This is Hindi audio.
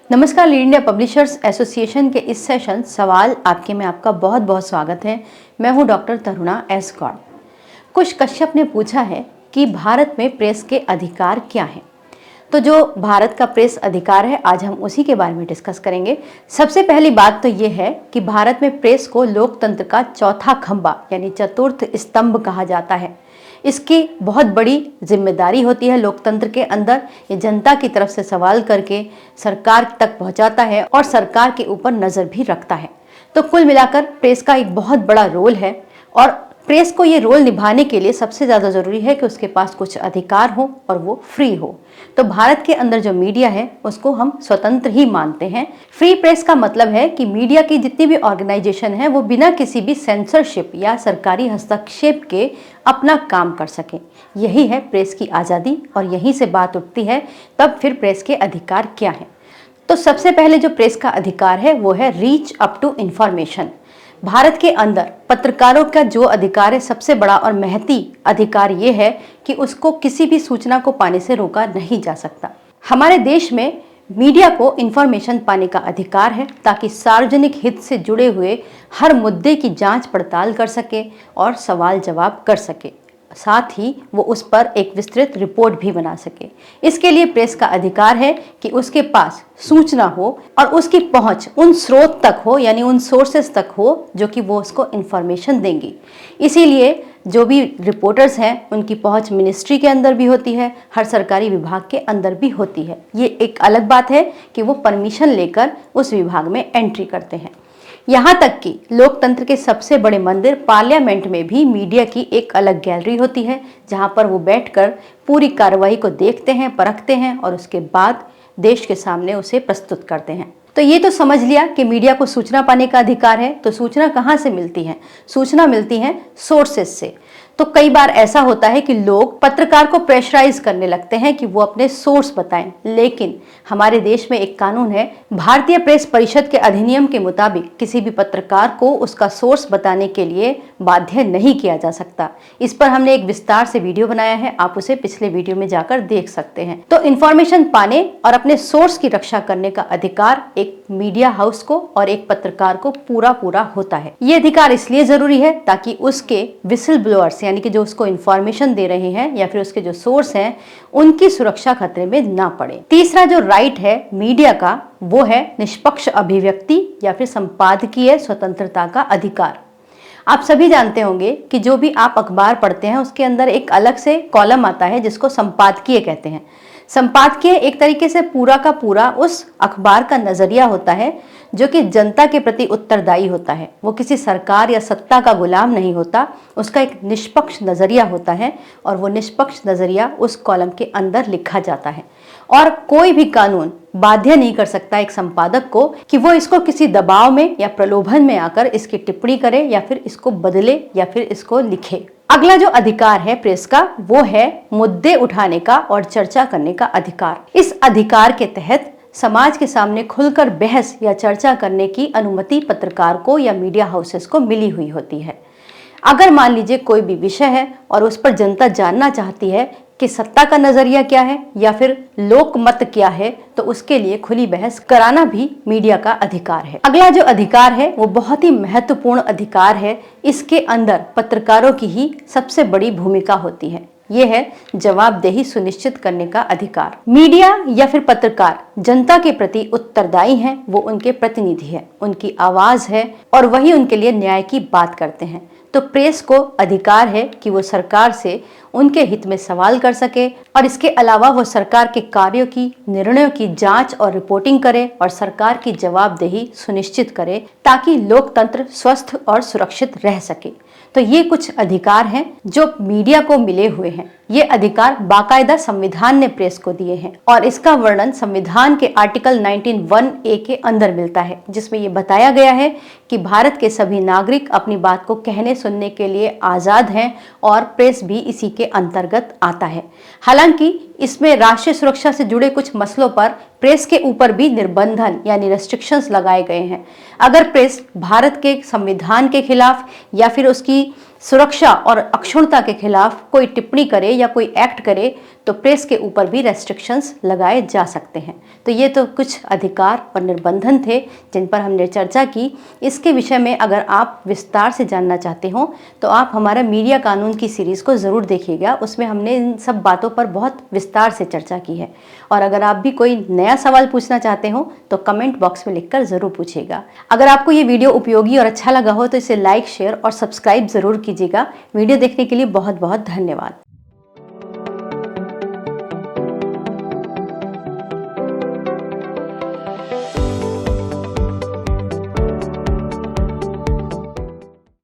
नमस्कार, लीड इंडिया पब्लिशर्स एसोसिएशन के इस सेशन सवाल आपके में आपका बहुत बहुत स्वागत है। मैं हूं डॉक्टर तरुणा एस गौड़। कुश कश्यप ने पूछा है कि भारत में प्रेस के अधिकार क्या हैं। तो जो भारत का प्रेस अधिकार है, आज हम उसी के बारे में डिस्कस करेंगे। सबसे पहली बात तो ये है कि भारत में प्रेस को लोकतंत्र का चौथा खंभा यानी चतुर्थ स्तंभ कहा जाता है। इसकी बहुत बड़ी जिम्मेदारी होती है लोकतंत्र के अंदर। ये जनता की तरफ से सवाल करके सरकार तक पहुंचाता है और सरकार के ऊपर नजर भी रखता है। तो कुल मिलाकर प्रेस का एक बहुत बड़ा रोल है और प्रेस को ये रोल निभाने के लिए सबसे ज़्यादा ज़रूरी है कि उसके पास कुछ अधिकार हो और वो फ्री हो। तो भारत के अंदर जो मीडिया है उसको हम स्वतंत्र ही मानते हैं। फ्री प्रेस का मतलब है कि मीडिया की जितनी भी ऑर्गेनाइजेशन है वो बिना किसी भी सेंसरशिप या सरकारी हस्तक्षेप के अपना काम कर सके। यही है प्रेस की आज़ादी और यहीं से बात उठती है तब फिर प्रेस के अधिकार क्या हैं। तो सबसे पहले जो प्रेस का अधिकार है वो है reach up to information. Bharat के अंदर पत्रकारों का जो अधिकार है, सबसे बड़ा और महती अधिकार ये है कि उसको किसी भी सूचना को पाने से रोका नहीं जा सकता। हमारे देश में मीडिया को इंफॉर्मेशन पाने का अधिकार है ताकि सार्वजनिक हित से जुड़े हुए हर मुद्दे की जांच पड़ताल कर सके और सवाल जवाब कर सके, साथ ही वो उस पर एक विस्तृत रिपोर्ट भी बना सके। इसके लिए प्रेस का अधिकार है कि उसके पास सूचना हो और उसकी पहुंच उन स्रोत तक हो यानी उन सोर्सेस तक हो जो कि वो उसको इंफॉर्मेशन देंगी। इसीलिए जो भी रिपोर्टर्स हैं उनकी पहुंच मिनिस्ट्री के अंदर भी होती है, हर सरकारी विभाग के अंदर भी होती है। ये एक अलग बात है कि वो परमिशन लेकर उस विभाग में एंट्री करते हैं। यहाँ तक कि लोकतंत्र के सबसे बड़े मंदिर पार्लियामेंट में भी मीडिया की एक अलग गैलरी होती है जहाँ पर वो बैठकर पूरी कार्रवाई को देखते हैं, परखते हैं और उसके बाद देश के सामने उसे प्रस्तुत करते हैं। तो ये तो समझ लिया कि मीडिया को सूचना पाने का अधिकार है। तो सूचना कहाँ से मिलती है? सूचना मिलती है सोर्सेस से। तो कई बार ऐसा होता है कि लोग पत्रकार को प्रेशराइज करने लगते हैं कि वो अपने सोर्स बताएं, लेकिन हमारे देश में एक कानून है, भारतीय प्रेस परिषद के अधिनियम के मुताबिक किसी भी पत्रकार को उसका सोर्स बताने के लिए बाध्य नहीं किया जा सकता। इस पर हमने एक विस्तार से वीडियो बनाया है, आप उसे पिछले वीडियो में जाकर देख सकते हैं। तो इंफॉर्मेशन पाने और अपने सोर्स की रक्षा करने का अधिकार एक मीडिया हाउस को और एक पत्रकार को पूरा होता है। ये अधिकार इसलिए जरूरी है ताकि उसके विसल ब्लोअर्स यानी कि जो उसको इंफॉर्मेशन दे रहे हैं या फिर उसके जो सोर्स हैं उनकी सुरक्षा खतरे में ना पड़े। तीसरा जो राइट है मीडिया का वो है निष्पक्ष अभिव्यक्ति या फिर संपादकीय स्वतंत्रता का अधिकार। आप सभी जानते होंगे कि जो भी आप अखबार पढ़ते हैं उसके अंदर एक अलग से कॉलम आता है जिसको संपादकीय कहते हैं। संपादकीय एक तरीके से पूरा का पूरा उस अखबार का नजरिया होता है जो कि जनता के प्रति उत्तरदायी होता है। वो किसी सरकार या सत्ता का गुलाम नहीं होता, उसका एक निष्पक्ष नजरिया होता है और वो निष्पक्ष नजरिया उस कॉलम के अंदर लिखा जाता है। और कोई भी कानून बाध्य नहीं कर सकता एक संपादक को कि वो इसको किसी दबाव में या प्रलोभन में आकर इसकी टिप्पणी करे या फिर इसको बदले या फिर इसको लिखे। अगला जो अधिकार है प्रेस का वो है मुद्दे उठाने का और चर्चा करने का अधिकार। इस अधिकार के तहत समाज के सामने खुलकर बहस या चर्चा करने की अनुमति पत्रकार को या मीडिया हाउसेस को मिली हुई होती है। अगर मान लीजिए कोई भी विषय है और उस पर जनता जानना चाहती है कि सत्ता का नजरिया क्या है या फिर लोक मत क्या है, तो उसके लिए खुली बहस कराना भी मीडिया का अधिकार है। अगला जो अधिकार है वो बहुत ही महत्वपूर्ण अधिकार है। इसके अंदर पत्रकारों की ही सबसे बड़ी भूमिका होती है। ये है जवाबदेही सुनिश्चित करने का अधिकार। मीडिया या फिर पत्रकार जनता के प्रति उत्तरदायी हैं, वो उनके प्रतिनिधि हैं, उनकी आवाज है और वही उनके लिए न्याय की बात करते हैं। तो प्रेस को अधिकार है कि वो सरकार से उनके हित में सवाल कर सके और इसके अलावा वो सरकार के कार्यों की, निर्णयों की जांच और रिपोर्टिंग करे और सरकार की जवाबदेही सुनिश्चित करे ताकि लोकतंत्र स्वस्थ और सुरक्षित रह सके। तो ये कुछ अधिकार हैं जो मीडिया को मिले हुए हैं। ये अधिकार बाकायदा संविधान ने प्रेस को दिए हैं और इसका वर्णन संविधान के आर्टिकल 19(1)(a) के अंदर मिलता है, जिसमें ये बताया गया है कि भारत के सभी नागरिक अपनी बात को कहने सुनने के लिए आजाद हैं और प्रेस भी इसी के अंतर्गत आता है। हालांकि इसमें राष्ट्रीय सुरक्षा से जुड़े कुछ मसलों पर प्रेस के ऊपर भी निर्बंधन यानी रेस्ट्रिक्शंस लगाए गए हैं। अगर प्रेस भारत के संविधान के खिलाफ या फिर उसकी सुरक्षा और अक्षुण्णता के खिलाफ कोई टिप्पणी करे या कोई एक्ट करे तो प्रेस के ऊपर भी रेस्ट्रिक्शंस लगाए जा सकते हैं। तो ये तो कुछ अधिकार और निर्बंधन थे जिन पर हमने चर्चा की। इसके विषय में अगर आप विस्तार से जानना चाहते हो तो आप हमारा मीडिया कानून की सीरीज़ को ज़रूर देखिएगा। उसमें हमने इन सब बातों पर बहुत विस्तार से चर्चा की है। और अगर आप भी कोई नया सवाल पूछना चाहते हो तो कमेंट बॉक्स में लिखकर ज़रूर पूछिएगा। अगर आपको ये वीडियो उपयोगी और अच्छा लगा हो तो इसे लाइक, शेयर और सब्सक्राइब ज़रूर कीजिएगा। वीडियो देखने के लिए बहुत बहुत धन्यवाद।